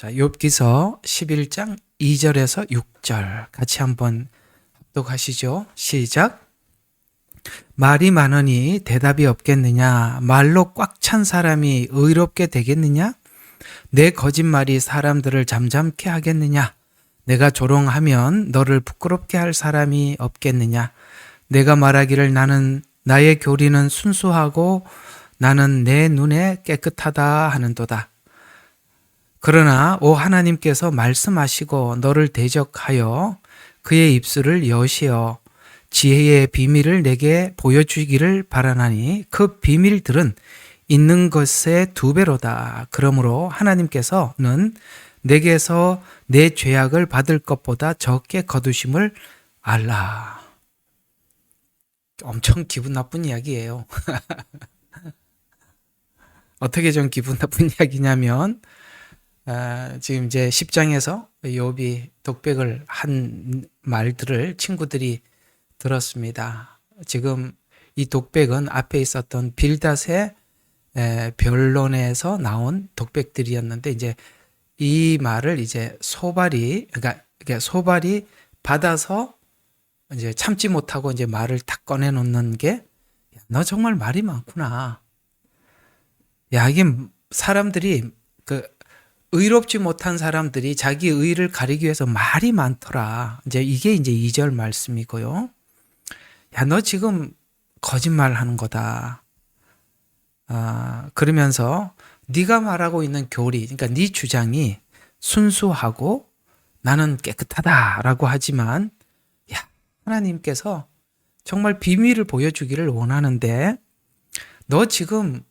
자, 욥기서 11장 2절에서 6절 같이 한번 합독하시죠. 시작. 말이 많으니 대답이 없겠느냐? 말로 꽉 찬 사람이 의롭게 되겠느냐? 내 거짓말이 사람들을 잠잠케 하겠느냐? 내가 조롱하면 너를 부끄럽게 할 사람이 없겠느냐? 내가 말하기를 나의 교리는 순수하고 나는 내 눈에 깨끗하다 하는도다. 그러나 오 하나님께서 말씀하시고 너를 대적하여 그의 입술을 여시어 지혜의 비밀을 내게 보여주기를 바라나니 그 비밀들은 있는 것의 2배로다. 그러므로 하나님께서는 내게서 내 죄악을 받을 것보다 적게 거두심을 알라. 엄청 기분 나쁜 이야기예요. 어떻게 좀 기분 나쁜 이야기냐면 지금 이제 10장에서 욥이 독백을 한 말들을 친구들이 들었습니다. 지금 이 독백은 앞에 있었던 빌닷의 변론에서 나온 독백들이었는데 이제 이 말을 이제 소발이 받아서 이제 참지 못하고 이제 말을 탁 꺼내놓는 게 너 정말 말이 많구나. 야, 이게 사람들이 의롭지 못한 사람들이 자기 의를 가리기 위해서 말이 많더라. 이게 2절 말씀이고요. 야, 너 지금 거짓말 하는 거다. 그러면서 네가 말하고 있는 교리, 그러니까 네 주장이 순수하고 나는 깨끗하다라고 하지만 야, 하나님께서 정말 비밀을 보여주기를 원하는데 너 지금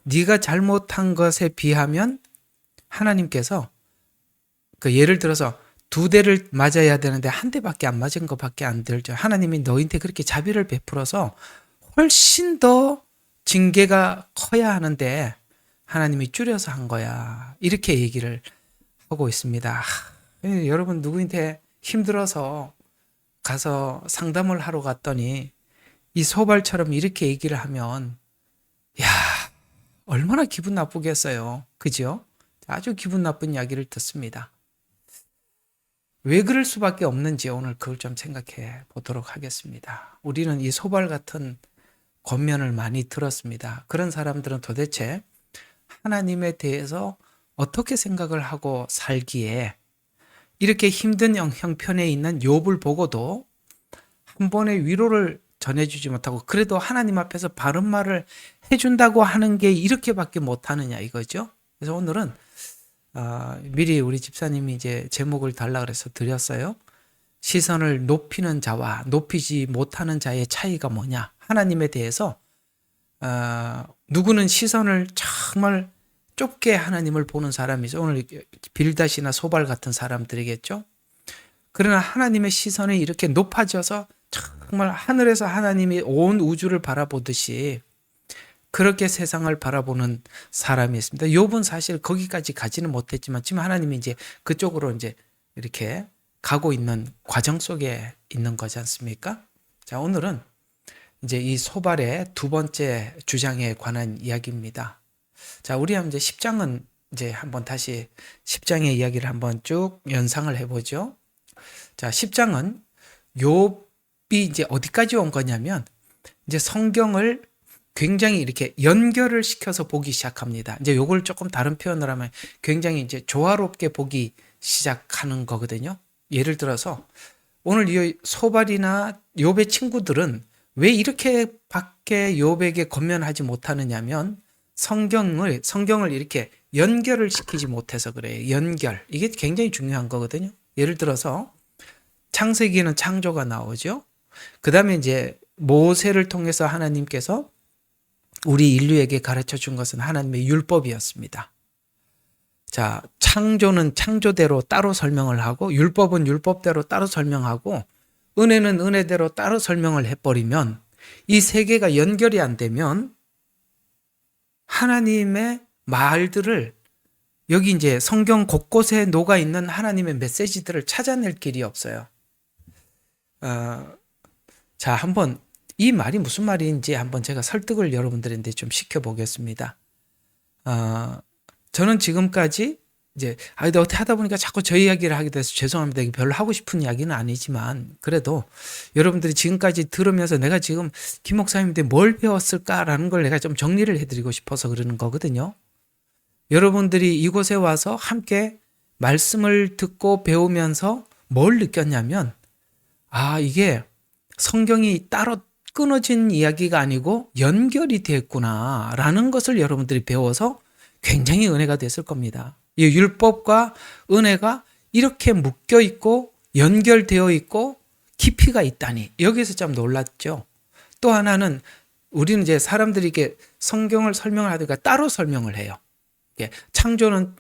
네가 잘못한 것에 비하면 하나님께서 예를 들어서 2대를 맞아야 되는데 1대밖에 안 맞은 것밖에 안 들죠. 하나님이 너희한테 그렇게 자비를 베풀어서 훨씬 더 징계가 커야 하는데 하나님이 줄여서 한 거야. 이렇게 얘기를 하고 있습니다. 여러분 누구한테 힘들어서 가서 상담을 하러 갔더니 이 소발처럼 이렇게 얘기를 하면 야, 얼마나 기분 나쁘겠어요. 그죠? 아주 기분 나쁜 이야기를 듣습니다. 왜 그럴 수밖에 없는지 오늘 그걸 좀 생각해 보도록 하겠습니다. 우리는 이 소발 같은 권면을 많이 들었습니다. 그런 사람들은 도대체 하나님에 대해서 어떻게 생각을 하고 살기에 이렇게 힘든 형편에 있는 욥을 보고도 한 번의 위로를 전해주지 못하고 그래도 하나님 앞에서 바른 말을 해준다고 하는 게 이렇게밖에 못하느냐 이거죠. 그래서 오늘은 미리 우리 집사님이 이제 제목을 달라 그래서 드렸어요. 시선을 높이는 자와 높이지 못하는 자의 차이가 뭐냐. 하나님에 대해서 누구는 시선을 정말 좁게 하나님을 보는 사람이죠. 오늘 빌닷이나 소발 같은 사람들이겠죠. 그러나 하나님의 시선이 이렇게 높아져서 정말 하늘에서 하나님이 온 우주를 바라보듯이 그렇게 세상을 바라보는 사람이 있습니다. 욥은 사실 거기까지 가지는 못했지만 지금 하나님이 이제 그쪽으로 이제 이렇게 가고 있는 과정 속에 있는 거지 않습니까? 자, 오늘은 이제 이 소발의 2번째 주장에 관한 이야기입니다. 자, 우리 이제 10장은 이제 한번 다시 10장의 이야기를 한번 쭉 연상을 해보죠. 자, 10장은 욥이 이제 어디까지 온 거냐면 이제 성경을 굉장히 이렇게 연결을 시켜서 보기 시작합니다. 이제 요걸 조금 다른 표현을 하면 굉장히 이제 조화롭게 보기 시작하는 거거든요. 예를 들어서 오늘 이 소발이나 욥의 친구들은 왜 이렇게밖에 욥에게 권면하지 못하느냐면 성경을 이렇게 연결을 시키지 못해서 그래요. 연결. 이게 굉장히 중요한 거거든요. 예를 들어서 창세기에는 창조가 나오죠. 그 다음에 이제 모세를 통해서 하나님께서 우리 인류에게 가르쳐 준 것은 하나님의 율법이었습니다. 자, 창조는 창조대로 따로 설명을 하고 율법은 율법대로 따로 설명하고 은혜는 은혜대로 따로 설명을 해버리면 이 세 개가 연결이 안 되면 하나님의 말들을 여기 이제 성경 곳곳에 녹아 있는 하나님의 메시지들을 찾아낼 길이 없어요. 자, 한번 이 말이 무슨 말인지 한번 제가 설득을 여러분들한테 좀 시켜보겠습니다. 저는 지금까지 이제 근데 어떻게 하다 보니까 자꾸 저 이야기를 하게 돼서 죄송합니다. 이게 별로 하고 싶은 이야기는 아니지만 그래도 여러분들이 지금까지 들으면서 내가 지금 김 목사님한테 뭘 배웠을까라는 걸 내가 좀 정리를 해드리고 싶어서 그러는 거거든요. 여러분들이 이곳에 와서 함께 말씀을 듣고 배우면서 뭘 느꼈냐면 이게 성경이 따로 끊어진 이야기가 아니고 연결이 됐구나라는 것을 여러분들이 배워서 굉장히 은혜가 됐을 겁니다. 이 율법과 은혜가 이렇게 묶여 있고 연결되어 있고 깊이가 있다니 여기서 좀 놀랐죠. 또 하나는 우리는 이제 사람들이 이렇게 성경을 설명을 하다가 따로 설명을 해요. 창조는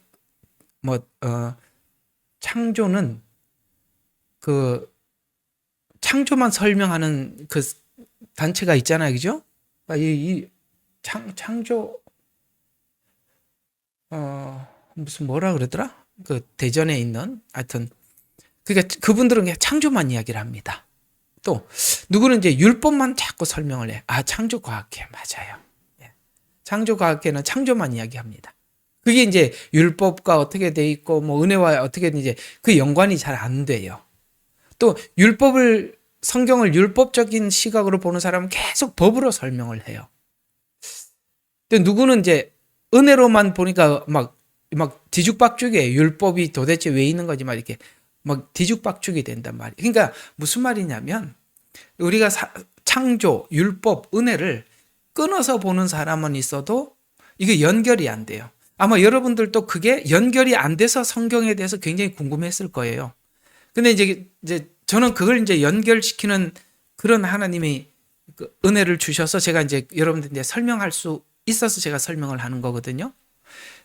창조는 그 창조만 설명하는 그 단체가 있잖아요, 그죠? 창조 무슨 뭐라 그러더라? 그 대전에 있는 하여튼 그러니까 그분들은 그냥 창조만 이야기를 합니다. 또 누구는 이제 율법만 자꾸 설명을 해. 창조과학회 맞아요. 창조과학회는 창조만 이야기합니다. 그게 이제 율법과 어떻게 돼 있고 뭐 은혜와 어떻게 이제 그 연관이 잘 안 돼요. 또 성경을 율법적인 시각으로 보는 사람은 계속 법으로 설명을 해요. 근데 누구는 이제 은혜로만 보니까 막 뒤죽박죽이에요. 율법이 도대체 왜 있는 거지 막 이렇게 막 뒤죽박죽이 된단 말이에요. 그러니까 무슨 말이냐면 우리가 창조, 율법, 은혜를 끊어서 보는 사람은 있어도 이게 연결이 안 돼요. 아마 여러분들도 그게 연결이 안 돼서 성경에 대해서 굉장히 궁금했을 거예요. 근데 이제 저는 그걸 이제 연결시키는 그런 하나님이 그 은혜를 주셔서 제가 이제 여러분들 이제 설명할 수 있어서 제가 설명을 하는 거거든요.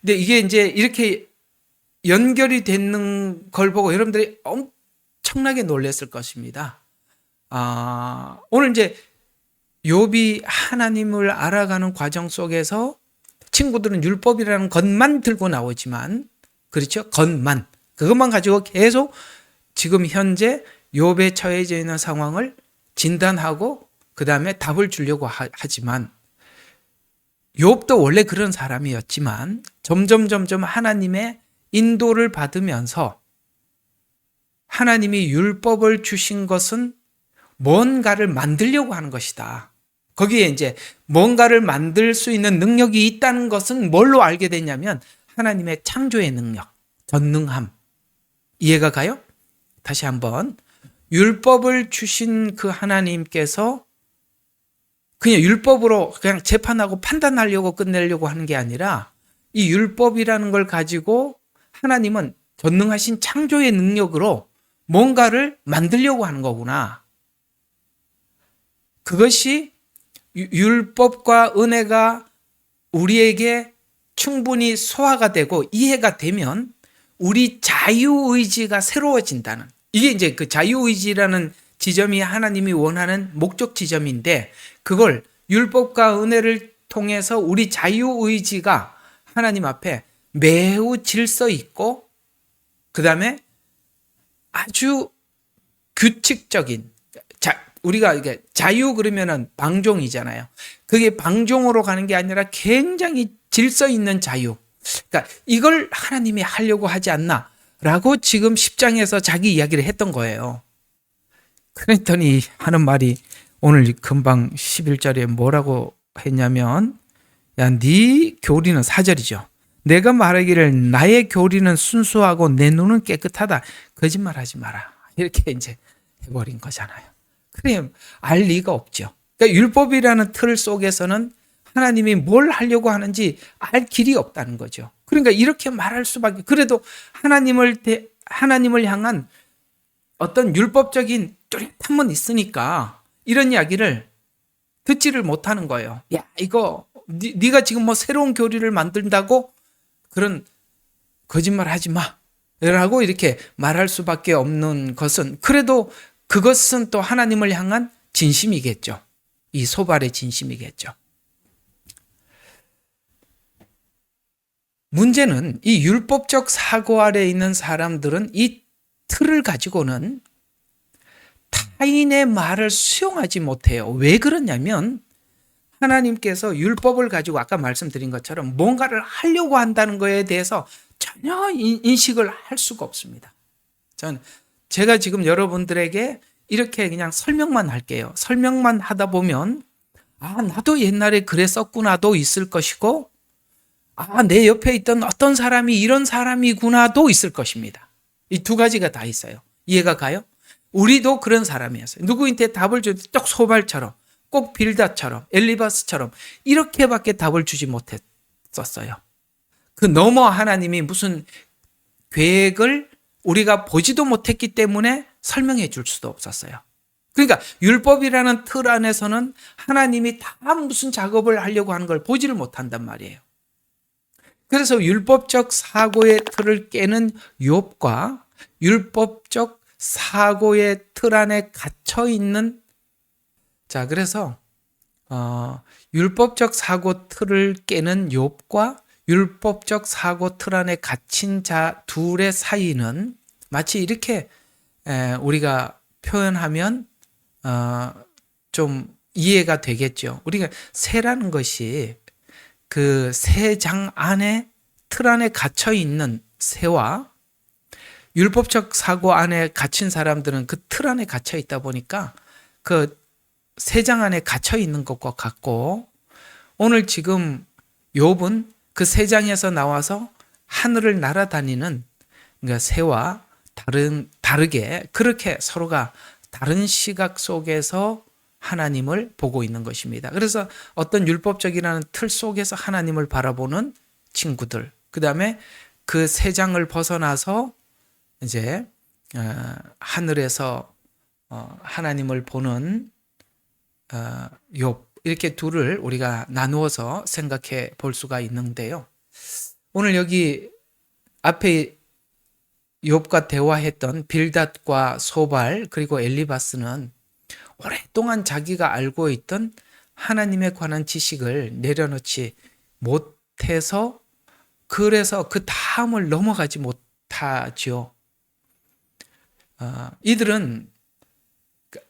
근데 이게 이제 이렇게 연결이 되는 걸 보고 여러분들이 엄청나게 놀랐을 것입니다. 오늘 이제 욥이 하나님을 알아가는 과정 속에서 친구들은 율법이라는 것만 들고 나오지만 그렇죠? 그것만 가지고 계속 지금 현재 욥에 처해져 있는 상황을 진단하고 그 다음에 답을 주려고 하지만 욥도 원래 그런 사람이었지만 점점 하나님의 인도를 받으면서 하나님이 율법을 주신 것은 뭔가를 만들려고 하는 것이다. 거기에 이제 뭔가를 만들 수 있는 능력이 있다는 것은 뭘로 알게 됐냐면 하나님의 창조의 능력, 전능함. 이해가 가요? 다시 한번 율법을 주신 그 하나님께서 그냥 율법으로 그냥 재판하고 판단하려고 끝내려고 하는 게 아니라 이 율법이라는 걸 가지고 하나님은 전능하신 창조의 능력으로 뭔가를 만들려고 하는 거구나. 그것이 율법과 은혜가 우리에게 충분히 소화가 되고 이해가 되면 우리 자유의지가 새로워진다는, 이게 이제 그 자유의지라는 지점이 하나님이 원하는 목적 지점인데 그걸 율법과 은혜를 통해서 우리 자유의지가 하나님 앞에 매우 질서 있고 그 다음에 아주 규칙적인, 우리가 이게 자유 그러면은 방종이잖아요. 그게 방종으로 가는 게 아니라 굉장히 질서 있는 자유. 그러니까 이걸 하나님이 하려고 하지 않나라고 지금 10장에서 자기 이야기를 했던 거예요. 그랬더니 하는 말이 오늘 금방 11절에 뭐라고 했냐면 네 교리는 4절이죠. 내가 말하기를 나의 교리는 순수하고 내 눈은 깨끗하다. 거짓말하지 마라. 이렇게 이제 해버린 거잖아요. 그래 알 리가 없죠. 그러니까 율법이라는 틀 속에서는 하나님이 뭘 하려고 하는지 알 길이 없다는 거죠. 그러니까 이렇게 말할 수밖에. 그래도 하나님을 향한 어떤 율법적인 뚜렷함은 있으니까 이런 이야기를 듣지를 못하는 거예요. 야, 이거 네가 지금 뭐 새로운 교리를 만든다고 그런 거짓말 하지 마 라고 이렇게 말할 수밖에 없는 것은, 그래도 그것은 또 하나님을 향한 진심이겠죠. 이 소발의 진심이겠죠. 문제는 이 율법적 사고 아래에 있는 사람들은 이 틀을 가지고는 타인의 말을 수용하지 못해요. 왜 그러냐면 하나님께서 율법을 가지고 아까 말씀드린 것처럼 뭔가를 하려고 한다는 거에 대해서 전혀 인식을 할 수가 없습니다. 제가 지금 여러분들에게 이렇게 그냥 설명만 할게요. 설명만 하다 보면 나도 옛날에 그랬었구나도 있을 것이고 내 옆에 있던 어떤 사람이 이런 사람이구나도 있을 것입니다. 이 두 가지가 다 있어요. 이해가 가요? 우리도 그런 사람이었어요. 누구한테 답을 줄 때 딱 소발처럼 꼭 빌닷처럼 엘리바스처럼 이렇게밖에 답을 주지 못했었어요. 그 너머 하나님이 무슨 계획을 우리가 보지도 못했기 때문에 설명해 줄 수도 없었어요. 그러니까 율법이라는 틀 안에서는 하나님이 다 무슨 작업을 하려고 하는 걸 보지를 못한단 말이에요. 그래서 율법적 사고의 틀을 깨는 욥과 율법적 사고의 틀 안에 갇혀 있는 그래서 율법적 사고 틀을 깨는 욥과 율법적 사고 틀 안에 갇힌 자 둘의 사이는 마치 이렇게 우리가 표현하면 좀 이해가 되겠죠. 우리가 새라는 것이 그 새장 안에 틀 안에 갇혀 있는 새와 율법적 사고 안에 갇힌 사람들은 그 틀 안에 갇혀 있다 보니까 그 새장 안에 갇혀 있는 것과 같고, 오늘 지금 욥은 그 새장에서 나와서 하늘을 날아다니는 그러니까 새와 다르게 그렇게 서로가 다른 시각 속에서 하나님을 보고 있는 것입니다. 그래서 어떤 율법적이라는 틀 속에서 하나님을 바라보는 친구들, 그 다음에 그 새장을 벗어나서 이제 하늘에서 하나님을 보는 욥, 이렇게 둘을 우리가 나누어서 생각해 볼 수가 있는데요. 오늘 여기 앞에 욥과 대화했던 빌닷과 소발 그리고 엘리바스는 오랫동안 자기가 알고 있던 하나님에 관한 지식을 내려놓지 못해서 그래서 그 다음을 넘어가지 못하죠.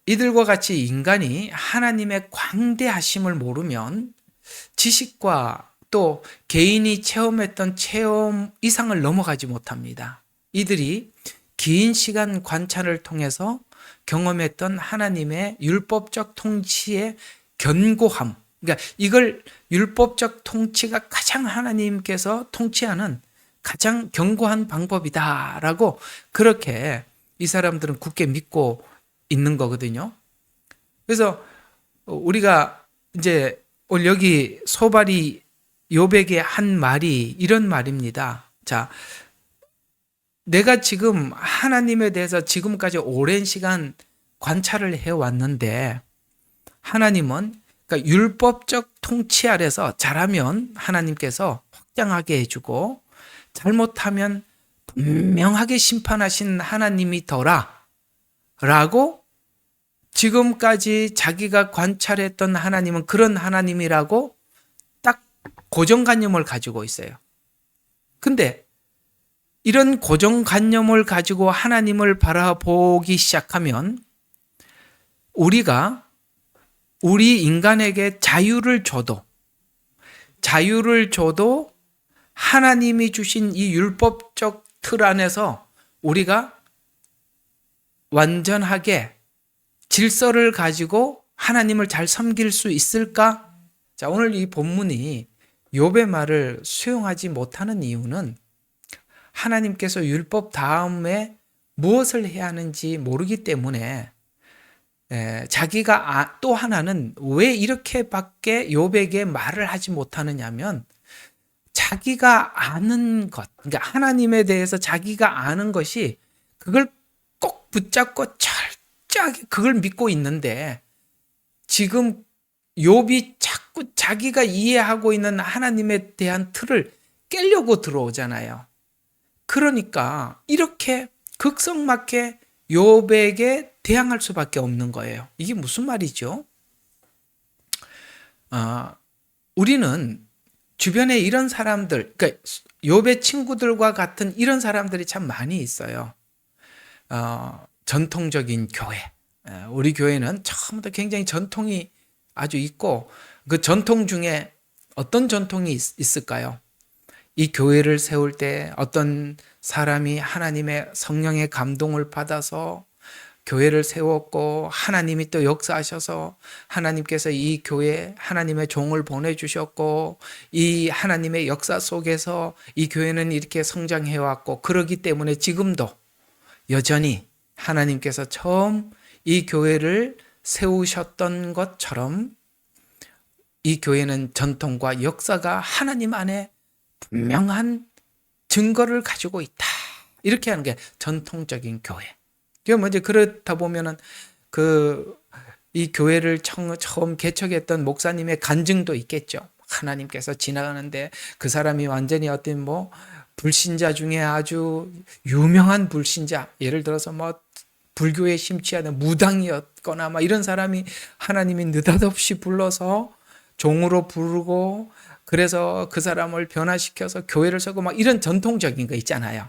이들과 같이 인간이 하나님의 광대하심을 모르면 지식과 또 개인이 체험했던 체험 이상을 넘어가지 못합니다. 이들이 긴 시간 관찰을 통해서 경험했던 하나님의 율법적 통치의 견고함, 그러니까 이걸 율법적 통치가 가장 하나님께서 통치하는 가장 견고한 방법이다라고 그렇게 이 사람들은 굳게 믿고 있는 거거든요. 그래서 우리가 이제 오늘 여기 소발이 욥에게 한 말이 이런 말입니다. 자, 내가 지금 하나님에 대해서 지금까지 오랜 시간 관찰을 해왔는데 하나님은 그러니까 율법적 통치 아래서 잘하면 하나님께서 확장하게 해주고 잘못하면 분명하게 심판하신 하나님이더라 라고 지금까지 자기가 관찰했던 하나님은 그런 하나님이라고 딱 고정관념을 가지고 있어요. 근데 이런 고정관념을 가지고 하나님을 바라보기 시작하면 우리 인간에게 자유를 줘도 하나님이 주신 이 율법적 틀 안에서 우리가 완전하게 질서를 가지고 하나님을 잘 섬길 수 있을까? 자, 오늘 이 본문이 욥의 말을 수용하지 못하는 이유는 하나님께서 율법 다음에 무엇을 해야 하는지 모르기 때문에 자기가 또 하나는 왜 이렇게밖에 욥에게 말을 하지 못하느냐면 자기가 아는 것, 그러니까 하나님에 대해서 자기가 아는 것이 그걸 꼭 붙잡고 철저하게 그걸 믿고 있는데 지금 욥이 자꾸 자기가 이해하고 있는 하나님에 대한 틀을 깨려고 들어오잖아요. 그러니까 이렇게 극성맞게 욥에게 대항할 수밖에 없는 거예요. 이게 무슨 말이죠? 우리는 주변에 이런 사람들, 그러니까 욥의 친구들과 같은 이런 사람들이 참 많이 있어요. 전통적인 교회. 우리 교회는 처음부터 굉장히 전통이 아주 있고 그 전통 중에 어떤 전통이 있을까요? 이 교회를 세울 때 어떤 사람이 하나님의 성령의 감동을 받아서 교회를 세웠고 하나님이 또 역사하셔서 하나님께서 이 교회에 하나님의 종을 보내주셨고 이 하나님의 역사 속에서 이 교회는 이렇게 성장해 왔고 그러기 때문에 지금도 여전히 하나님께서 처음 이 교회를 세우셨던 것처럼 이 교회는 전통과 역사가 하나님 안에 분명한 증거를 가지고 있다. 이렇게 하는 게 전통적인 교회. 이제 그렇다 보면은 이 교회를 처음 개척했던 목사님의 간증도 있겠죠. 하나님께서 지나가는데 그 사람이 완전히 어떤 불신자 중에 아주 유명한 불신자, 예를 들어서 불교에 심취하는 무당이었거나 이런 사람이 하나님이 느닷없이 불러서 종으로 부르고 그래서 그 사람을 변화시켜서 교회를 세우고 이런 전통적인 거 있잖아요.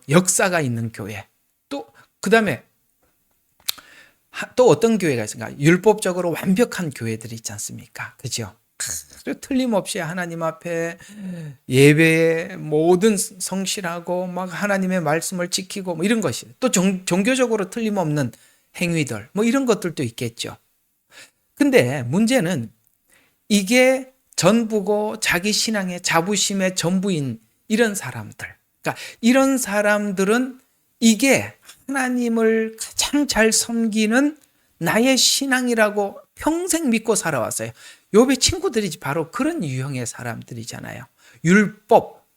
역사가 있는 교회. 또 그다음에 또 어떤 교회가 있습니까? 율법적으로 완벽한 교회들이 있지 않습니까? 그죠? 틀림없이 하나님 앞에 예배에 모든 성실하고 하나님의 말씀을 지키고 이런 것이 또 종교적으로 틀림없는 행위들 이런 것들도 있겠죠. 근데 문제는 이게 전부고 자기 신앙의 자부심의 전부인 이런 사람들. 그러니까 이런 사람들은 이게 하나님을 가장 잘 섬기는 나의 신앙이라고 평생 믿고 살아왔어요. 욥의 친구들이 바로 그런 유형의 사람들이잖아요. 율법.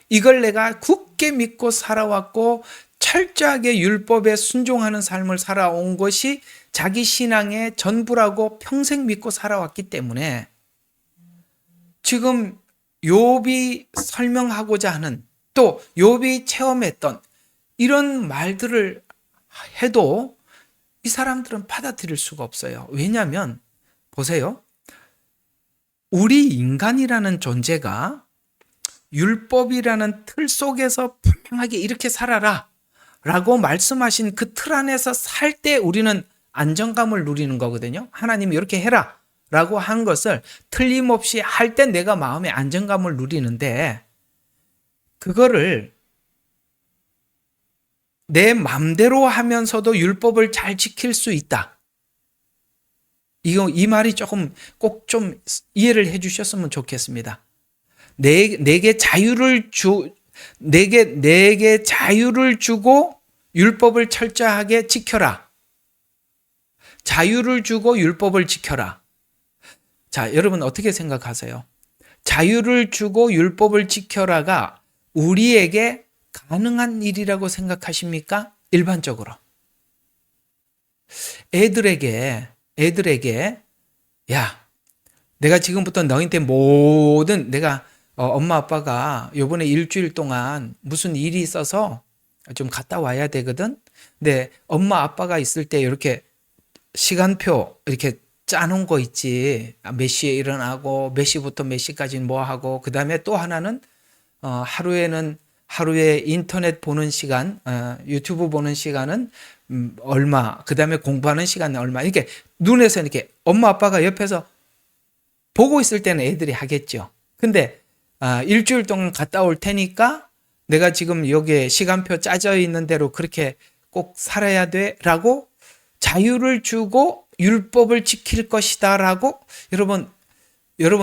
이걸 내가 굳게 믿고 살아왔고 철저하게 율법에 순종하는 삶을 살아온 것이 자기 신앙의 전부라고 평생 믿고 살아왔기 때문에 지금 욥이 설명하고자 하는 또 욥이 체험했던 이런 말들을 해도 이 사람들은 받아들일 수가 없어요. 왜냐하면 보세요. 우리 인간이라는 존재가 율법이라는 틀 속에서 분명하게 이렇게 살아라 라고 말씀하신 그 틀 안에서 살 때 우리는 안정감을 누리는 거거든요. 하나님이 이렇게 해라 라고 한 것을 틀림없이 할 때 내가 마음의 안정감을 누리는데 그거를 내 맘대로 하면서도 율법을 잘 지킬 수 있다. 이 말이 꼭 좀 이해를 해 주셨으면 좋겠습니다. 내게 자유를 주고 율법을 철저하게 지켜라. 자유를 주고 율법을 지켜라. 자, 여러분 어떻게 생각하세요? 자유를 주고 율법을 지켜라가 우리에게 가능한 일이라고 생각하십니까? 일반적으로. 애들에게 야, 내가 지금부터 너희한테 내가 엄마 아빠가 요번에 일주일 동안 무슨 일이 있어서 좀 갔다 와야 되거든. 근데 엄마 아빠가 있을 때 이렇게 시간표 이렇게 짜놓은 거 있지. 몇 시에 일어나고 몇 시부터 몇 시까지는 뭐 하고 그다음에 또 하나는 하루에 인터넷 보는 시간, 유튜브 보는 시간은 얼마, 그 다음에 공부하는 시간은 얼마. 이렇게 눈에서 이렇게 엄마 아빠가 옆에서 보고 있을 때는 애들이 하겠죠. 근데 일주일 동안 갔다 올 테니까 내가 지금 여기에 시간표 짜져 있는 대로 그렇게 꼭 살아야 돼 라고 자유를 주고 율법을 지킬 것이다 라고 여러분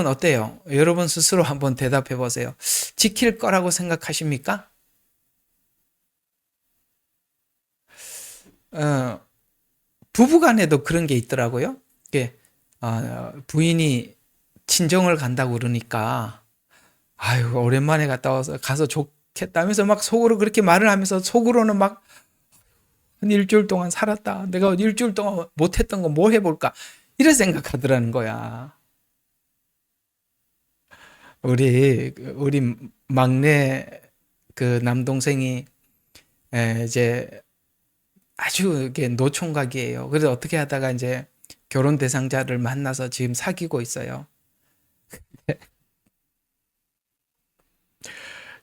어때요? 여러분 스스로 한번 대답해 보세요. 지킬 거라고 생각하십니까? 부부간에도 그런 게 있더라고요. 부인이 친정을 간다고 그러니까 아유 오랜만에 가서 좋겠다면서 막 속으로 그렇게 말을 하면서 속으로는 막 한 일주일 동안 살았다. 내가 일주일 동안 못했던 거 뭐 해볼까? 이런 생각하더라는 거야. 우리 막내 그 남동생이 이제 아주 이게 노총각이에요. 그래서 어떻게 하다가 이제 결혼 대상자를 만나서 지금 사귀고 있어요.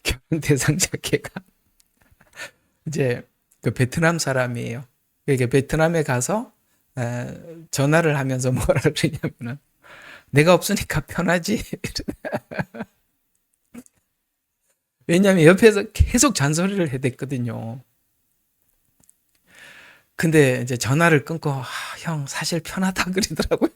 결혼 대상자 걔가 이제 그 베트남 사람이에요. 그러니까 베트남에 가서 전화를 하면서 뭐라 그러냐면은 내가 없으니까 편하지. 왜냐하면 옆에서 계속 잔소리를 해댔거든요. 근데 이제 전화를 끊고 형 사실 편하다 그러더라고요.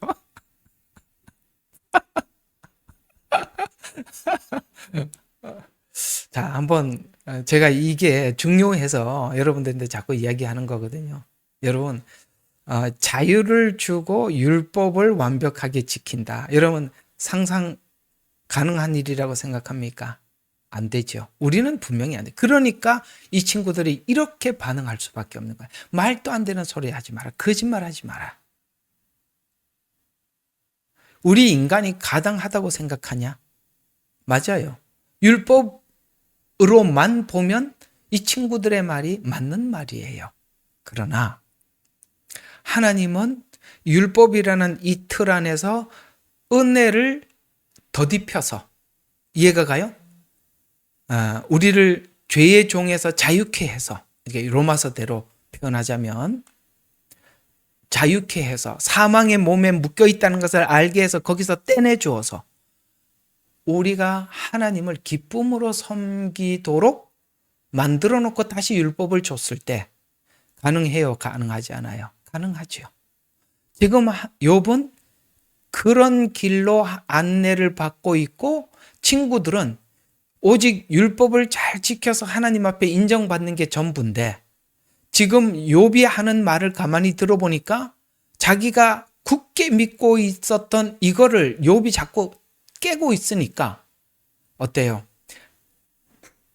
자, 한번 제가 이게 중요해서 여러분들한테 자꾸 이야기하는 거거든요. 여러분, 자유를 주고 율법을 완벽하게 지킨다. 여러분 상상 가능한 일이라고 생각합니까? 안 되죠. 우리는 분명히 안 돼. 그러니까 이 친구들이 이렇게 반응할 수밖에 없는 거야. 말도 안 되는 소리 하지 마라. 거짓말 하지 마라. 우리 인간이 가당하다고 생각하냐? 맞아요. 율법으로만 보면 이 친구들의 말이 맞는 말이에요. 그러나 하나님은 율법이라는 이 틀 안에서 은혜를 더딥혀서, 이해가 가요? 우리를 죄의 종에서 자유케 해서, 이게 로마서대로 표현하자면 자유케 해서 사망의 몸에 묶여 있다는 것을 알게 해서 거기서 떼내 주어서 우리가 하나님을 기쁨으로 섬기도록 만들어 놓고 다시 율법을 줬을 때 가능해요? 가능하지 않아요? 가능하죠. 지금 욥은 그런 길로 안내를 받고 있고, 친구들은 오직 율법을 잘 지켜서 하나님 앞에 인정받는 게 전부인데, 지금 욥이 하는 말을 가만히 들어보니까 자기가 굳게 믿고 있었던 이거를 욥이 자꾸 깨고 있으니까 어때요?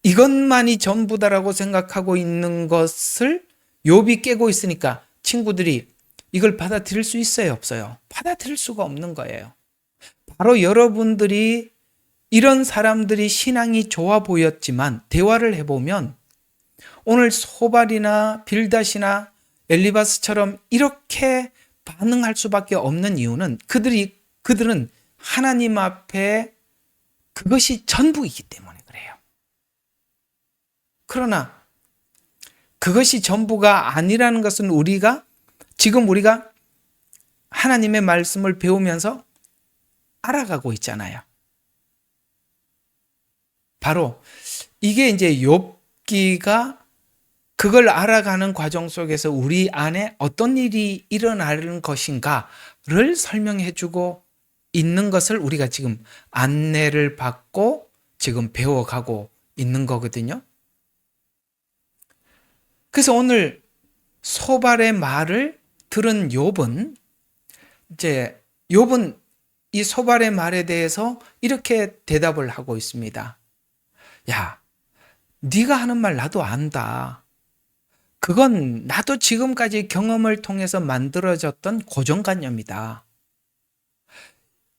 이것만이 전부다라고 생각하고 있는 것을 욥이 깨고 있으니까 친구들이 이걸 받아들일 수 있어요, 없어요? 받아들일 수가 없는 거예요. 바로 여러분들이 이런 사람들이 신앙이 좋아 보였지만 대화를 해보면 오늘 소발이나 빌닷이나 엘리바스처럼 이렇게 반응할 수밖에 없는 이유는 그들은 하나님 앞에 그것이 전부이기 때문에 그래요. 그러나 그것이 전부가 아니라는 것은 지금 우리가 하나님의 말씀을 배우면서 알아가고 있잖아요. 바로 이게 이제 욥기가 그걸 알아가는 과정 속에서 우리 안에 어떤 일이 일어나는 것인가를 설명해주고 있는 것을 우리가 지금 안내를 받고 지금 배워가고 있는 거거든요. 그래서 오늘 소발의 말을 들은 욥은 이 소발의 말에 대해서 이렇게 대답을 하고 있습니다. 야, 네가 하는 말 나도 안다. 그건 나도 지금까지 경험을 통해서 만들어졌던 고정관념이다.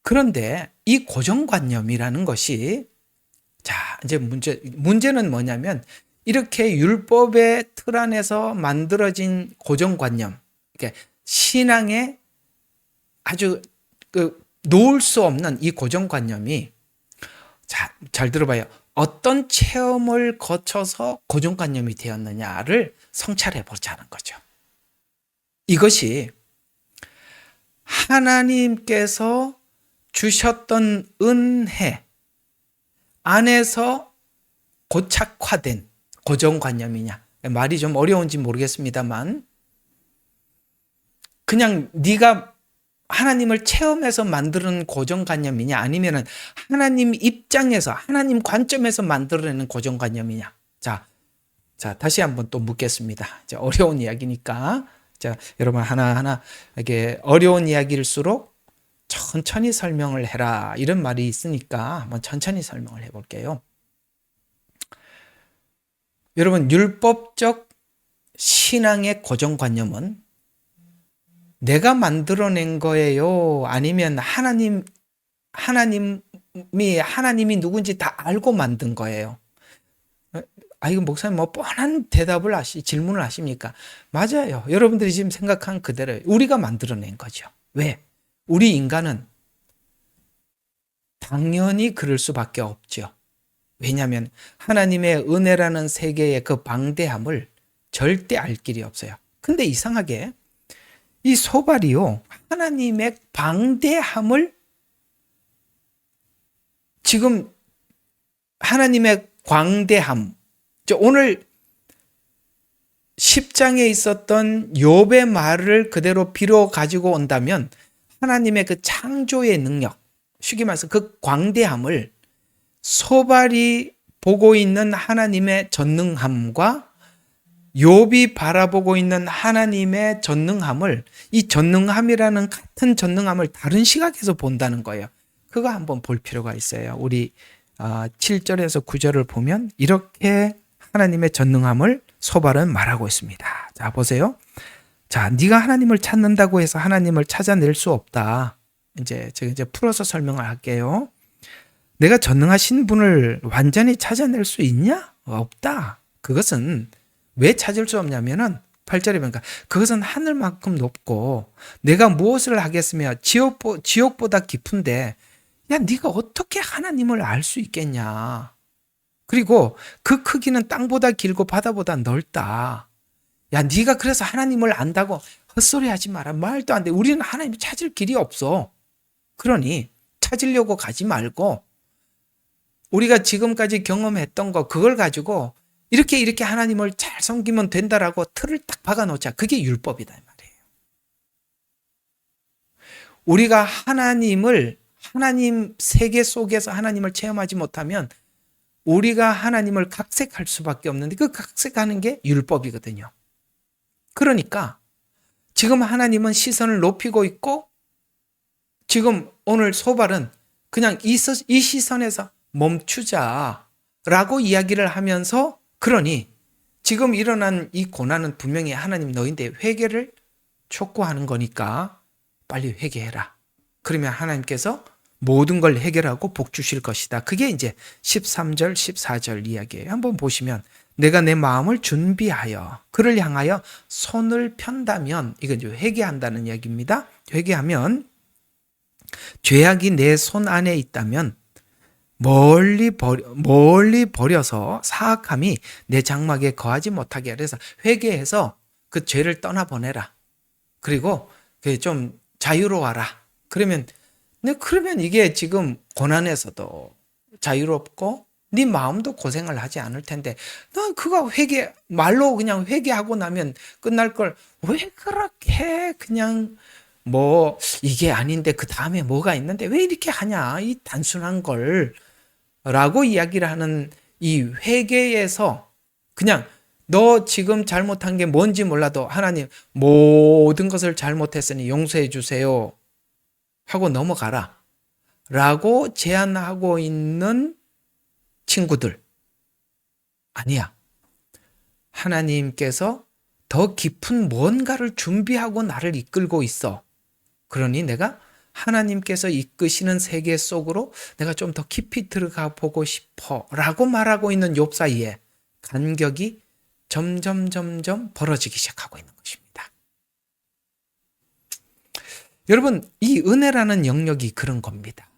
그런데 이 고정관념이라는 것이, 자, 이제 문제는 뭐냐면 이렇게 율법의 틀 안에서 만들어진 고정관념, 그러니까 신앙에 아주 놓을 수 없는 이 고정관념이, 자, 잘 들어봐요. 어떤 체험을 거쳐서 고정관념이 되었느냐를 성찰해 보자는 거죠. 이것이 하나님께서 주셨던 은혜 안에서 고착화된 고정관념이냐. 말이 좀 어려운지 모르겠습니다만, 그냥 네가 하나님을 체험해서 만드는 고정관념이냐, 아니면 하나님 입장에서, 하나님 관점에서 만들어내는 고정관념이냐. 자, 다시 한번 또 묻겠습니다. 어려운 이야기니까. 자, 여러분 하나하나 이게 어려운 이야기일수록 천천히 설명을 해라, 이런 말이 있으니까 한번 천천히 설명을 해볼게요. 여러분, 율법적 신앙의 고정관념은 내가 만들어낸 거예요? 아니면 하나님이 누군지 다 알고 만든 거예요? 이거 목사님 뻔한 질문을 하십니까? 맞아요. 여러분들이 지금 생각한 그대로 우리가 만들어낸 거죠. 왜? 우리 인간은 당연히 그럴 수밖에 없죠. 왜냐하면 하나님의 은혜라는 세계의 그 방대함을 절대 알 길이 없어요. 근데 이상하게 이 소발이요, 하나님의 방대함을 지금 하나님의 광대함. 오늘 10장에 있었던 욥의 말을 그대로 빌어 가지고 온다면 하나님의 그 창조의 능력, 쉽게 말해서 그 광대함을 소발이 보고 있는 하나님의 전능함과 욥이 바라보고 있는 하나님의 전능함을, 이 전능함이라는 같은 전능함을 다른 시각에서 본다는 거예요. 그거 한번 볼 필요가 있어요. 우리 7절에서 9절을 보면 이렇게 하나님의 전능함을 소발은 말하고 있습니다. 자, 보세요. 자, 네가 하나님을 찾는다고 해서 하나님을 찾아낼 수 없다. 제가 이제 풀어서 설명을 할게요. 내가 전능하신 분을 완전히 찾아낼 수 있냐? 없다. 그것은 왜 찾을 수 없냐면은 8절에 보니까 그것은 하늘만큼 높고 내가 무엇을 하겠으며 지옥보다 깊은데, 야, 네가 어떻게 하나님을 알 수 있겠냐? 그리고 그 크기는 땅보다 길고 바다보다 넓다. 야, 네가 그래서 하나님을 안다고 헛소리 하지 마라. 말도 안 돼. 우리는 하나님을 찾을 길이 없어. 그러니 찾으려고 가지 말고 우리가 지금까지 경험했던 거, 그걸 가지고 이렇게 하나님을 잘 섬기면 된다라고 틀을 딱 박아놓자. 그게 율법이다 이 말이에요. 우리가 하나님 세계 속에서 하나님을 체험하지 못하면 우리가 하나님을 각색할 수밖에 없는데, 그 각색하는 게 율법이거든요. 그러니까 지금 하나님은 시선을 높이고 있고, 지금 오늘 소발은 그냥 이 시선에서 멈추자라고 이야기를 하면서, 그러니 지금 일어난 이 고난은 분명히 하나님 너희인데 회개를 촉구하는 거니까 빨리 회개해라. 그러면 하나님께서 모든 걸 해결하고 복 주실 것이다. 그게 이제 13절, 14절 이야기예요. 한번 보시면 내가 내 마음을 준비하여 그를 향하여 손을 편다면, 이건 이제 회개한다는 이야기입니다. 회개하면 죄악이 내 손 안에 있다면 멀리 버려서 사악함이 내 장막에 거하지 못하게 하라. 그래서 회개해서 그 죄를 떠나보내라. 그리고 좀 자유로워라. 그러면 이게 지금 고난에서도 자유롭고 네 마음도 고생을 하지 않을 텐데, 너 그거 말로 그냥 회개하고 나면 끝날 걸 왜 그렇게 그냥 이게 아닌데 그 다음에 뭐가 있는데 왜 이렇게 하냐, 이 단순한 걸 라고 이야기를 하는 이 회개에서 그냥 너 지금 잘못한 게 뭔지 몰라도 하나님 모든 것을 잘못했으니 용서해 주세요 하고 넘어가라 라고 제안하고 있는 친구들, 아니야. 하나님께서 더 깊은 뭔가를 준비하고 나를 이끌고 있어. 그러니 내가 하나님께서 이끄시는 세계 속으로 내가 좀 더 깊이 들어가 보고 싶어 라고 말하고 있는 욥 사이에 간격이 점점 벌어지기 시작하고 있는 것입니다. 여러분, 이 은혜라는 영역이 그런 겁니다.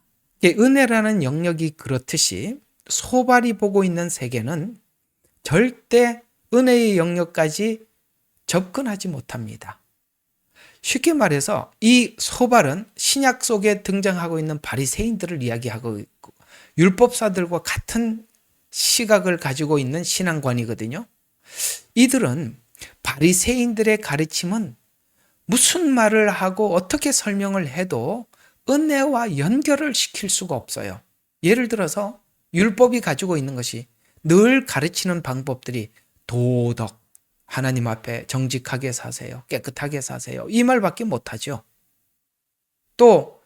은혜라는 영역이 그렇듯이 소발이 보고 있는 세계는 절대 은혜의 영역까지 접근하지 못합니다. 쉽게 말해서 이 소발은 신약 속에 등장하고 있는 바리새인들을 이야기하고 있고 율법사들과 같은 시각을 가지고 있는 신앙관이거든요. 이들은 바리새인들의 가르침은 무슨 말을 하고 어떻게 설명을 해도 은혜와 연결을 시킬 수가 없어요. 예를 들어서 율법이 가지고 있는 것이 늘 가르치는 방법들이 도덕, 하나님 앞에 정직하게 사세요, 깨끗하게 사세요, 이 말밖에 못하죠. 또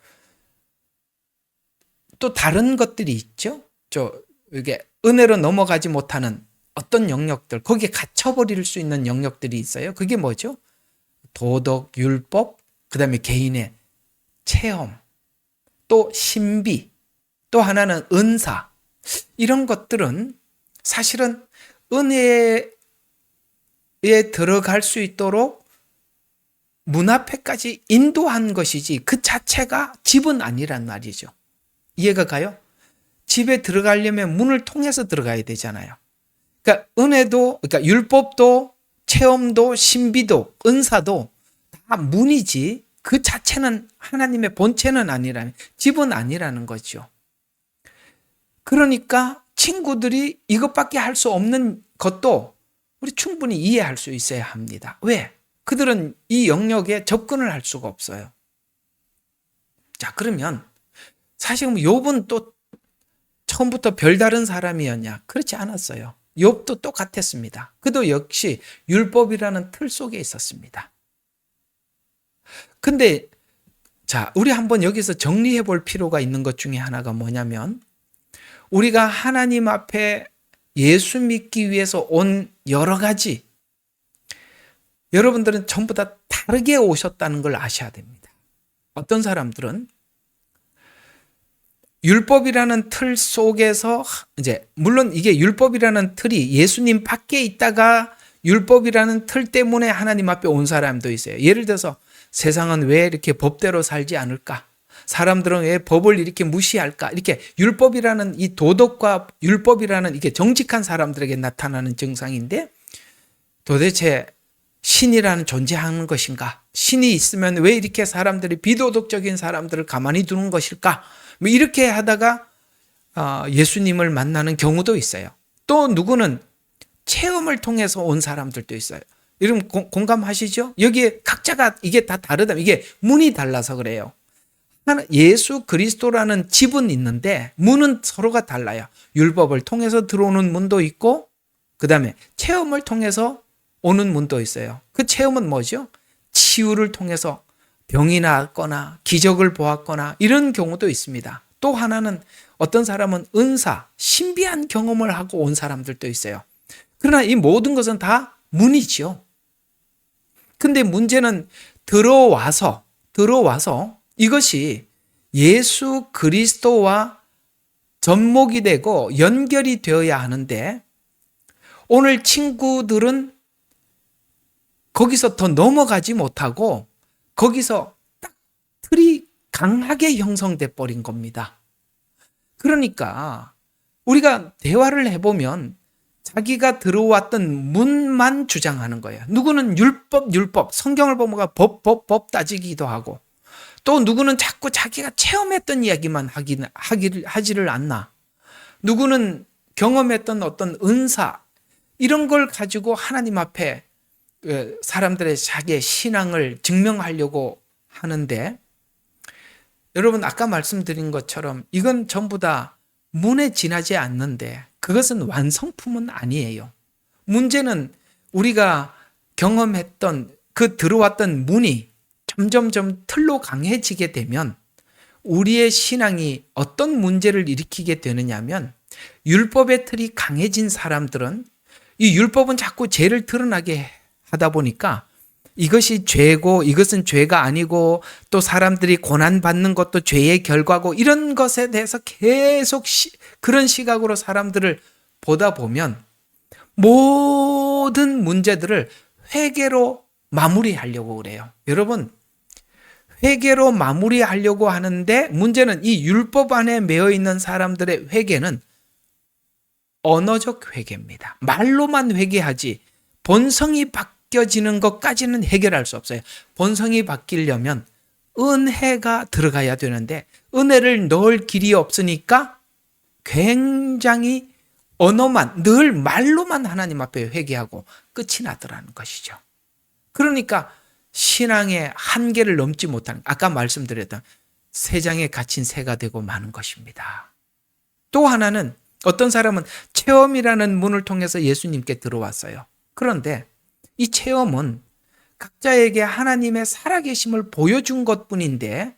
다른 것들이 있죠. 이게 은혜로 넘어가지 못하는 어떤 영역들, 거기에 갇혀버릴 수 있는 영역들이 있어요. 그게 뭐죠? 도덕, 율법, 그 다음에 개인의 체험, 또 신비, 또 하나는 은사. 이런 것들은 사실은 은혜에 들어갈 수 있도록 문 앞에까지 인도한 것이지 그 자체가 집은 아니란 말이죠. 이해가 가요? 집에 들어가려면 문을 통해서 들어가야 되잖아요. 그러니까 은혜도, 그러니까 율법도, 체험도, 신비도, 은사도 다 문이지 그 자체는 하나님의 본체는 아니라는, 집은 아니라는 거죠. 그러니까 친구들이 이것밖에 할 수 없는 것도 우리 충분히 이해할 수 있어야 합니다. 왜? 그들은 이 영역에 접근을 할 수가 없어요. 자, 그러면 사실 욥은 또 처음부터 별다른 사람이었냐? 그렇지 않았어요. 욥도 똑같았습니다. 그도 역시 율법이라는 틀 속에 있었습니다. 근데 자, 우리 한번 여기서 정리해 볼 필요가 있는 것 중에 하나가 뭐냐면, 우리가 하나님 앞에 예수 믿기 위해서 온 여러 가지, 여러분들은 전부 다 다르게 오셨다는 걸 아셔야 됩니다. 어떤 사람들은 율법이라는 틀 속에서, 이제 물론 이게 율법이라는 틀이 예수님 밖에 있다가 율법이라는 틀 때문에 하나님 앞에 온 사람도 있어요. 예를 들어서 세상은 왜 이렇게 법대로 살지 않을까? 사람들은 왜 법을 이렇게 무시할까? 이렇게 율법이라는 이 도덕과 율법이라는 이게 정직한 사람들에게 나타나는 증상인데, 도대체 신이라는 존재하는 것인가? 신이 있으면 왜 이렇게 사람들이 비도덕적인 사람들을 가만히 두는 것일까? 뭐 이렇게 하다가 예수님을 만나는 경우도 있어요. 또 누구는 체험을 통해서 온 사람들도 있어요. 여러분 공감하시죠? 여기에 각자가 이게 다 다르다. 이게 문이 달라서 그래요. 예수 그리스도라는 집은 있는데 문은 서로가 달라요. 율법을 통해서 들어오는 문도 있고, 그 다음에 체험을 통해서 오는 문도 있어요. 그 체험은 뭐죠? 치유를 통해서 병이 나았거나 기적을 보았거나 이런 경우도 있습니다. 또 하나는 어떤 사람은 은사, 신비한 경험을 하고 온 사람들도 있어요. 그러나 이 모든 것은 다 문이죠. 근데 문제는 들어와서 이것이 예수 그리스도와 접목이 되고 연결이 되어야 하는데, 오늘 친구들은 거기서 더 넘어가지 못하고 거기서 딱 틀이 강하게 형성돼 버린 겁니다. 그러니까 우리가 대화를 해보면 자기가 들어왔던 문만 주장하는 거예요. 누구는 율법, 성경을 보면 법 따지기도 하고, 또 누구는 자꾸 자기가 체험했던 이야기만 하지를 않나. 누구는 경험했던 어떤 은사, 이런 걸 가지고 하나님 앞에 사람들의 자기의 신앙을 증명하려고 하는데, 여러분 아까 말씀드린 것처럼 이건 전부 다 문에 지나지 않는데 그것은 완성품은 아니에요. 문제는 우리가 경험했던 그 들어왔던 문이 점점점 틀로 강해지게 되면 우리의 신앙이 어떤 문제를 일으키게 되느냐면, 율법의 틀이 강해진 사람들은 이 율법은 자꾸 죄를 드러나게 하다 보니까 이것이 죄고 이것은 죄가 아니고, 또 사람들이 고난받는 것도 죄의 결과고, 이런 것에 대해서 계속 그런 시각으로 사람들을 보다 보면 모든 문제들을 회개로 마무리하려고 그래요. 여러분, 회개로 마무리하려고 하는데 문제는 이 율법 안에 매여 있는 사람들의 회개는 언어적 회개입니다. 말로만 회개하지 본성이 바뀌어지는 것까지는 해결할 수 없어요. 본성이 바뀌려면 은혜가 들어가야 되는데 은혜를 넣을 길이 없으니까 굉장히 언어만, 늘 말로만 하나님 앞에 회개하고 끝이 나더라는 것이죠. 그러니까 신앙의 한계를 넘지 못하는, 아까 말씀드렸던 새장에 갇힌 새가 되고 마는 것입니다. 또 하나는 어떤 사람은 체험이라는 문을 통해서 예수님께 들어왔어요. 그런데 이 체험은 각자에게 하나님의 살아계심을 보여준 것뿐인데,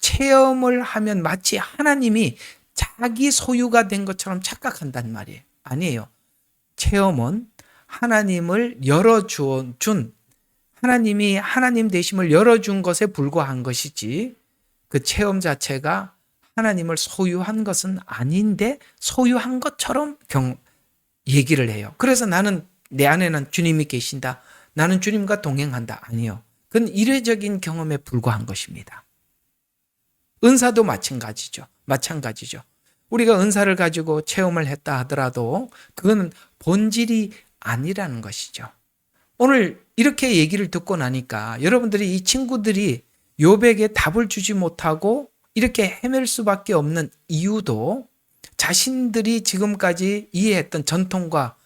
체험을 하면 마치 하나님이 자기 소유가 된 것처럼 착각한단 말이에요. 아니에요. 체험은 하나님을 열어준, 하나님이 하나님 되심을 열어준 것에 불과한 것이지, 그 체험 자체가 하나님을 소유한 것은 아닌데 소유한 것처럼 얘기를 해요. 그래서 나는, 내 안에는 주님이 계신다, 나는 주님과 동행한다. 아니요. 그건 이례적인 경험에 불과한 것입니다. 은사도 마찬가지죠. 우리가 은사를 가지고 체험을 했다 하더라도 그거는 본질이 아니라는 것이죠. 오늘 이렇게 얘기를 듣고 나니까 여러분들이, 이 친구들이 욥에게 답을 주지 못하고 이렇게 헤맬 수밖에 없는 이유도 자신들이 지금까지 이해했던 전통과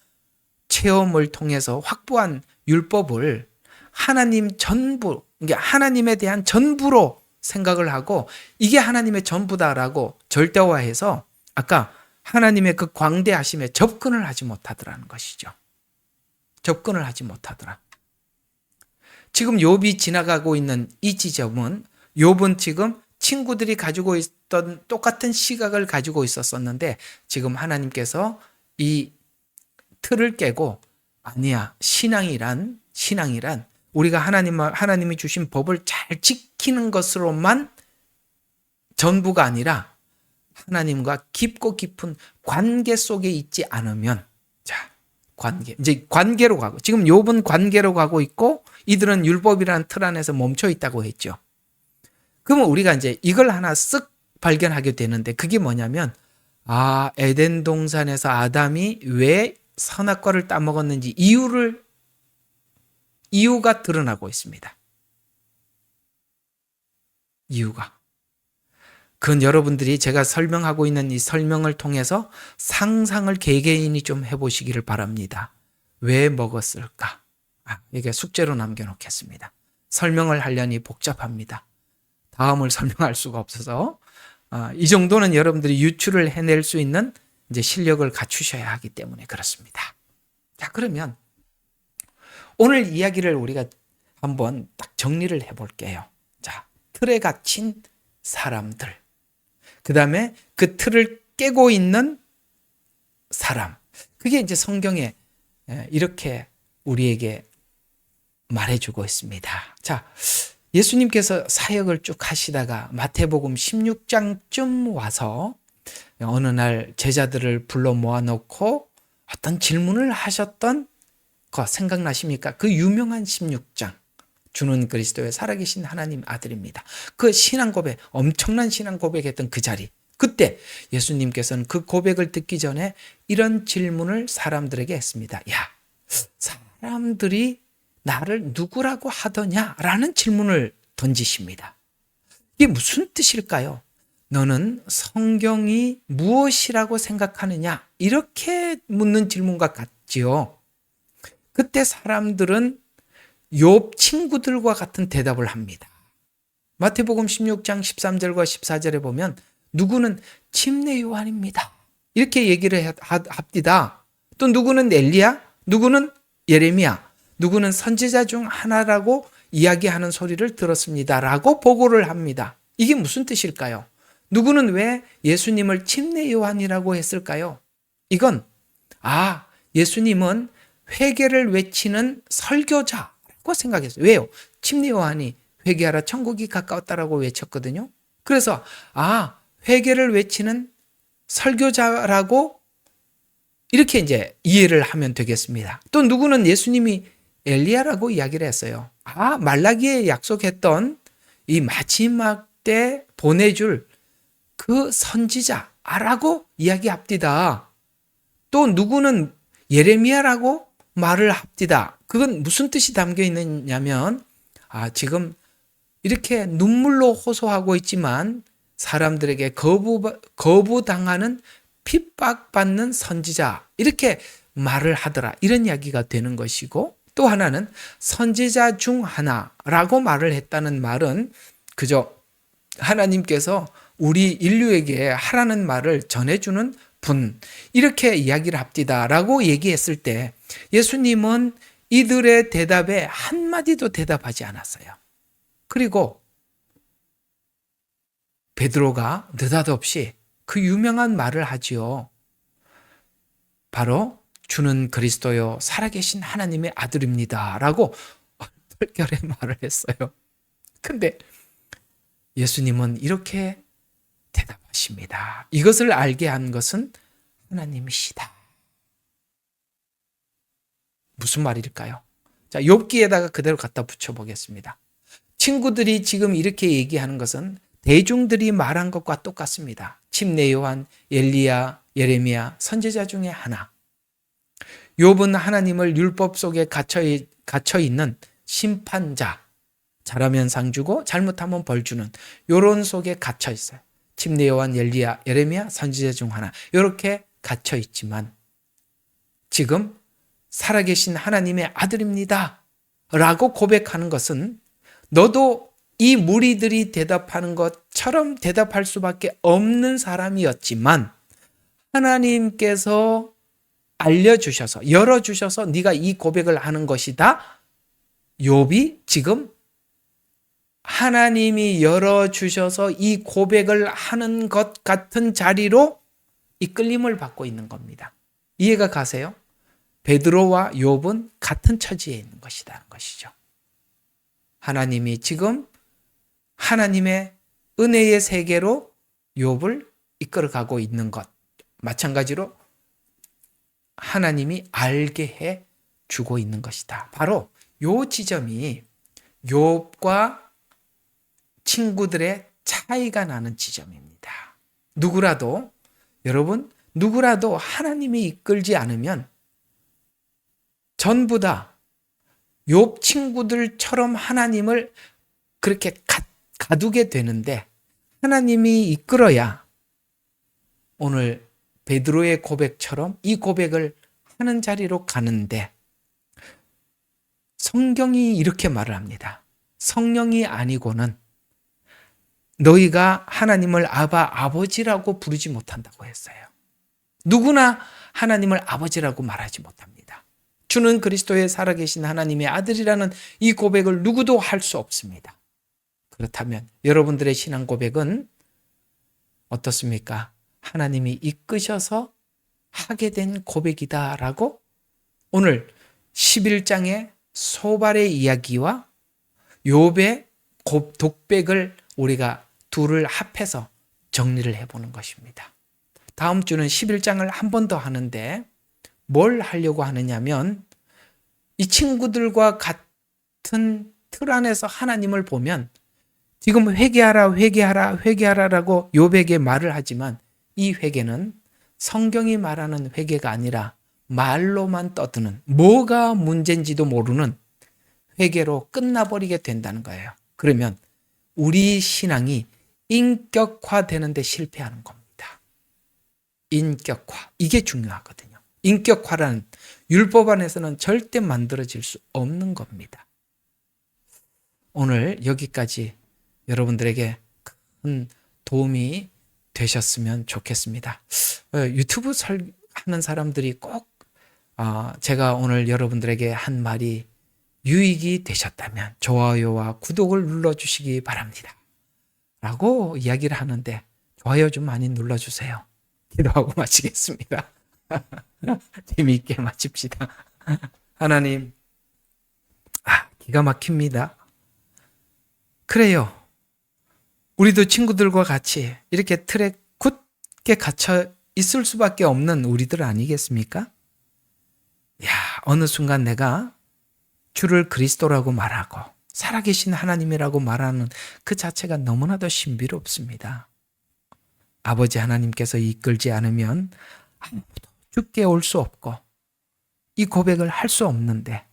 체험을 통해서 확보한 율법을 하나님 전부, 그러니까 하나님에 대한 전부로 생각을 하고 이게 하나님의 전부다라고 절대화해서 아까 하나님의 그 광대하심에 접근을 하지 못하더라는 것이죠. 접근을 하지 못하더라. 지금 욥이 지나가고 있는 이 지점은 욥은 지금 친구들이 가지고 있던 똑같은 시각을 가지고 있었었는데 지금 하나님께서 이 틀을 깨고 아니야, 신앙이란 우리가 하나님이 주신 법을 잘 지키는 것으로만 전부가 아니라 하나님과 깊고 깊은 관계 속에 있지 않으면, 자, 이제 관계로 가고, 지금 욥은 관계로 가고 있고 이들은 율법이라는 틀 안에서 멈춰 있다고 했죠. 그러면 우리가 이제 이걸 하나 쓱 발견하게 되는데 그게 뭐냐면, 에덴 동산에서 아담이 왜 선악과를 따먹었는지 이유가 드러나고 있습니다. 이유가. 그건 여러분들이 제가 설명하고 있는 이 설명을 통해서 상상을 개개인이 좀 해보시기를 바랍니다. 왜 먹었을까? 이게 숙제로 남겨놓겠습니다. 설명을 하려니 복잡합니다. 다음을 설명할 수가 없어서 이 정도는 여러분들이 유추를 해낼 수 있는 이제 실력을 갖추셔야 하기 때문에 그렇습니다. 자, 그러면 오늘 이야기를 우리가 한번 딱 정리를 해볼게요. 자, 틀에 갇힌 사람들. 그 다음에 그 틀을 깨고 있는 사람. 그게 이제 성경에 이렇게 우리에게 말해주고 있습니다. 자, 예수님께서 사역을 쭉 하시다가 마태복음 16장쯤 와서 어느 날 제자들을 불러 모아놓고 어떤 질문을 하셨던 거 생각나십니까? 그 유명한 16장. 주는 그리스도의 살아계신 하나님 아들입니다. 그 신앙 고백, 엄청난 신앙 고백했던 그 자리. 그때 예수님께서는 그 고백을 듣기 전에 이런 질문을 사람들에게 했습니다. 야, 사람들이 나를 누구라고 하더냐? 라는 질문을 던지십니다. 이게 무슨 뜻일까요? 너는 성경이 무엇이라고 생각하느냐? 이렇게 묻는 질문과 같지요. 그때 사람들은 욥 친구들과 같은 대답을 합니다. 마태복음 16장 13절과 14절에 보면 누구는 침례 요한입니다. 이렇게 얘기를 합디다. 또 누구는 엘리야, 누구는 예레미야, 누구는 선지자 중 하나라고 이야기하는 소리를 들었습니다. 라고 보고를 합니다. 이게 무슨 뜻일까요? 누구는 왜 예수님을 침례 요한이라고 했을까요? 이건 예수님은 회개를 외치는 설교자라고 생각했어요. 왜요? 침례 요한이 회개하라 천국이 가까웠다라고 외쳤거든요. 그래서 회개를 외치는 설교자라고 이렇게 이제 이해를 하면 되겠습니다. 또 누구는 예수님이 엘리야라고 이야기를 했어요. 말라기에 약속했던 이 마지막 때 보내줄 그 선지자라고 이야기합디다. 또 누구는 예레미야라고 말을 합디다. 그건 무슨 뜻이 담겨 있느냐면 지금 이렇게 눈물로 호소하고 있지만 사람들에게 거부당하는 핍박받는 선지자 이렇게 말을 하더라. 이런 이야기가 되는 것이고 또 하나는 선지자 중 하나라고 말을 했다는 말은 그저 하나님께서 우리 인류에게 하라는 말을 전해주는 분 이렇게 이야기를 합디다라고 얘기했을 때 예수님은 이들의 대답에 한마디도 대답하지 않았어요. 그리고 베드로가 느닷없이 그 유명한 말을 하지요. 바로 주는 그리스도요 살아계신 하나님의 아들입니다 라고 얼떨결에 말을 했어요. 근데 예수님은 이렇게 대답하십니다. 이것을 알게 한 것은 하나님이시다. 무슨 말일까요? 자, 욥기에다가 그대로 갖다 붙여보겠습니다. 친구들이 지금 이렇게 얘기하는 것은 대중들이 말한 것과 똑같습니다. 침례 요한, 엘리야, 예레미야, 선지자 중에 하나. 욥은 하나님을 율법 속에 갇혀 있는 심판자. 잘하면 상 주고 잘못하면 벌 주는 요런 속에 갇혀 있어요. 침례 요한, 엘리야, 예레미야 선지자 중 하나 이렇게 갇혀 있지만 지금 살아계신 하나님의 아들입니다 라고 고백하는 것은 너도 이 무리들이 대답하는 것처럼 대답할 수밖에 없는 사람이었지만 하나님께서 알려주셔서 열어주셔서 네가 이 고백을 하는 것이다. 욥이 지금 하나님이 열어주셔서 이 고백을 하는 것 같은 자리로 이끌림을 받고 있는 겁니다. 이해가 가세요? 베드로와 욥은 같은 처지에 있는 것이라는 것이죠. 하나님이 지금 하나님의 은혜의 세계로 욥을 이끌어가고 있는 것, 마찬가지로 하나님이 알게 해 주고 있는 것이다. 바로 요 지점이 욥과 친구들의 차이가 나는 지점입니다. 누구라도 여러분 누구라도 하나님이 이끌지 않으면 전부 다 욥 친구들처럼 하나님을 그렇게 가두게 되는데 하나님이 이끌어야 오늘 베드로의 고백처럼 이 고백을 하는 자리로 가는데 성경이 이렇게 말을 합니다. 성령이 아니고는 너희가 하나님을 아버지라고 부르지 못한다고 했어요. 누구나 하나님을 아버지라고 말하지 못합니다. 주는 그리스도의 살아계신 하나님의 아들이라는 이 고백을 누구도 할 수 없습니다. 그렇다면 여러분들의 신앙 고백은 어떻습니까? 하나님이 이끄셔서 하게 된 고백이다라고 오늘 11장의 소발의 이야기와 욥의 독백을 우리가 둘을 합해서 정리를 해보는 것입니다. 다음 주는 11장을 한 번 더 하는데 뭘 하려고 하느냐면 이 친구들과 같은 틀 안에서 하나님을 보면 지금 회개하라라고 욥에게 말을 하지만 이 회개는 성경이 말하는 회개가 아니라 말로만 떠드는 뭐가 문제인지도 모르는 회개로 끝나버리게 된다는 거예요. 그러면 우리 신앙이 인격화되는 데 실패하는 겁니다. 인격화. 이게 중요하거든요. 인격화라는 율법 안에서는 절대 만들어질 수 없는 겁니다. 오늘 여기까지 여러분들에게 큰 도움이 되셨으면 좋겠습니다. 유튜브 하는 사람들이 꼭 제가 오늘 여러분들에게 한 말이 유익이 되셨다면 좋아요와 구독을 눌러주시기 바랍니다. 라고 이야기를 하는데 좋아요 좀 많이 눌러주세요. 기도하고 마치겠습니다. 재미있게 마칩시다. 하나님, 기가 막힙니다. 그래요. 우리도 친구들과 같이 이렇게 틀에 굳게 갇혀 있을 수밖에 없는 우리들 아니겠습니까? 어느 순간 내가 주를 그리스도라고 말하고 살아계신 하나님이라고 말하는 그 자체가 너무나도 신비롭습니다. 아버지 하나님께서 이끌지 않으면 아무도 죽게 올 수 없고 이 고백을 할 수 없는데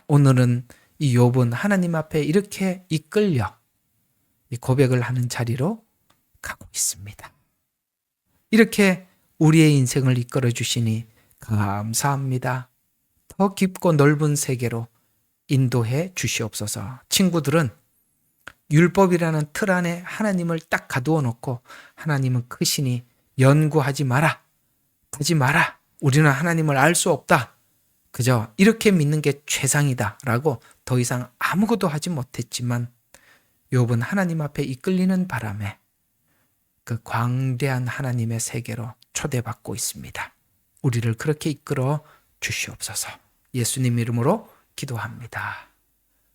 오늘은 이 욥은 하나님 앞에 이렇게 이끌려 이 고백을 하는 자리로 가고 있습니다. 이렇게 우리의 인생을 이끌어 주시니 감사합니다. 더 깊고 넓은 세계로 인도해 주시옵소서. 친구들은 율법이라는 틀 안에 하나님을 딱 가두어 놓고 하나님은 크시니 연구하지 마라. 하지 마라. 우리는 하나님을 알 수 없다. 그저 이렇게 믿는 게 최상이다 라고 더 이상 아무것도 하지 못했지만 욥은 하나님 앞에 이끌리는 바람에 그 광대한 하나님의 세계로 초대받고 있습니다. 우리를 그렇게 이끌어 주시옵소서. 예수님 이름으로 기도합니다.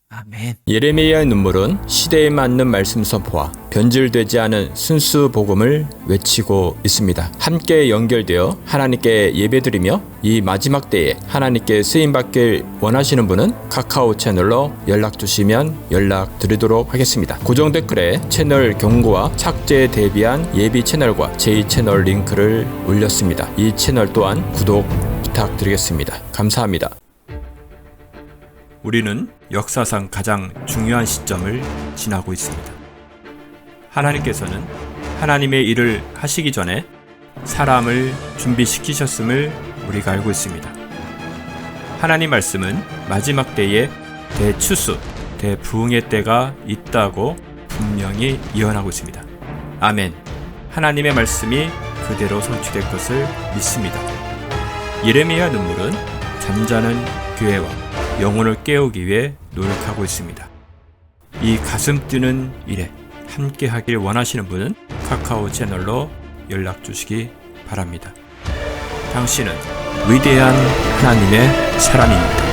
아멘. 예레미야의 눈물은 시대에 맞는 말씀 선포와 변질되지 않은 순수 복음을 외치고 있습니다. 함께 연결되어 하나님께 예배드리며 이 마지막 때에 하나님께 쓰임받길 원하시는 분은 카카오 채널로 연락 주시면 연락드리도록 하겠습니다. 고정 댓글에 채널 경고와 착제에 대비한 예비 채널과 제2채널 링크를 올렸습니다. 이 채널 또한 구독 부탁드리겠습니다. 감사합니다. 우리는 역사상 가장 중요한 시점을 지나고 있습니다. 하나님께서는 하나님의 일을 하시기 전에 사람을 준비시키셨음을 우리가 알고 있습니다. 하나님 말씀은 마지막 때에 대추수, 대부흥의 때가 있다고 분명히 예언하고 있습니다. 아멘. 하나님의 말씀이 그대로 성취될 것을 믿습니다. 예레미야 눈물은 잠자는 교회와 영혼을 깨우기 위해 노력하고 있습니다. 이 가슴 뛰는 일에 함께 하길 원하시는 분은 카카오 채널로 연락 주시기 바랍니다. 당신은 위대한 하나님의 사람입니다.